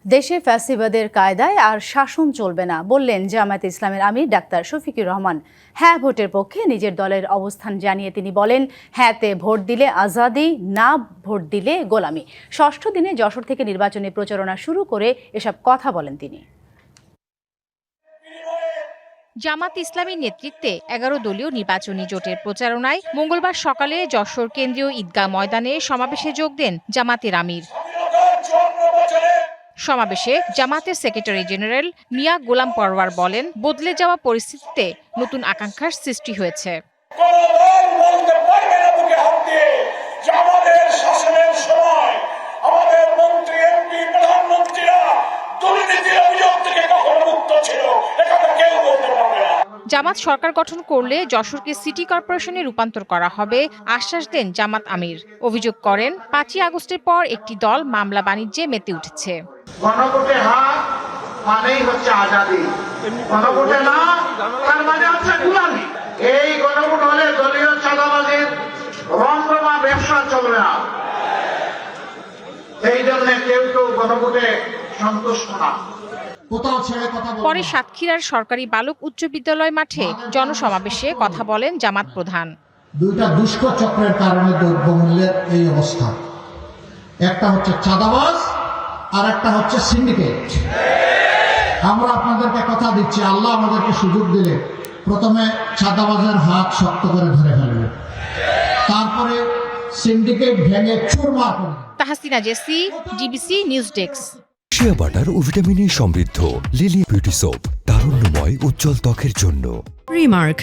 দেশে ফ্যাসিবাদের কায়দায় আর শাসন চলবে না বললেন জামায়াতে ইসলামের আমির ডাক্তার শফিকুর রহমান। হ্যাঁ ভোটের পক্ষে নিজের দলের অবস্থান জানিয়ে তিনি বলেন, হ্যাঁতে ভোট দিলে আজাদি, না ভোট দিলে গোলামি। ষষ্ঠ দিনে যশোর থেকে নির্বাচনী প্রচারণা শুরু করে এসব কথা বলেন তিনি। জামাত ইসলামীর নেতৃত্বে 11 দলীয় নির্বাচনী জোটের প্রচারণায় মঙ্গলবার সকালে যশোর কেন্দ্রীয় ঈদগাহ ময়দানে সমাবেশে যোগ দেন জামাতের আমির। সমাবেশে জামাতের সেক্রেটারি জেনারেল মিয়া গোলাম পরওয়ার বলেন, বদলে যাওয়া পরিস্থিতিতে নতুন আকাঙ্ক্ষার সৃষ্টি হয়েছে। জামাত সরকার গঠন করলে যশোরকে সিটি কর্পোরেশনে রূপান্তর করা হবে আশ্বাস দেন জামাত আমির। অভিযোগ করেন, 5ই আগস্টের পর একটি দল মামলা বাণিজ্যে মেতে উঠেছে। গণভোটে হ্যাঁ মানেই হচ্ছে আজাদি, গণভোটে না তার মানে হচ্ছে গোলামি। এই গণভোট হলে দলীয় চাঁদাবাজির রমরমা ব্যবসা চলবে না। এই জন্য কেউ গণভোটে সন্তুষ্ট না। পরে সাতক্ষীরার সরকারি বালক উচ্চ বিদ্যালয় মাঠে জনসমাবেশে কথা বলেন জামাত প্রধান। দুইটা দুষ্ট চক্রের কারণে দ্রব্যমূল্যের এই অবস্থা। একটা হচ্ছে চাঁদাবাজ আর একটা হচ্ছে সিন্ডিকেট। আমরা আপনাদেরকে কথা দিচ্ছি, আল্লাহ আমাদেরকে সুযোগ দিলে প্রথমে চাঁদাবাজের হাত শক্ত করে ধরে ফেলবে, তারপরে সিন্ডিকেট ভেঙে চুরমার করবে। তাহসিনা জেসি, DBC news desk. Shea butter ও ভিটামিনে সমৃদ্ধ লিলি বিউটি সোপ, তারুণ্যময় উজ্জ্বল ত্বকের জন্য। রিমার্ক,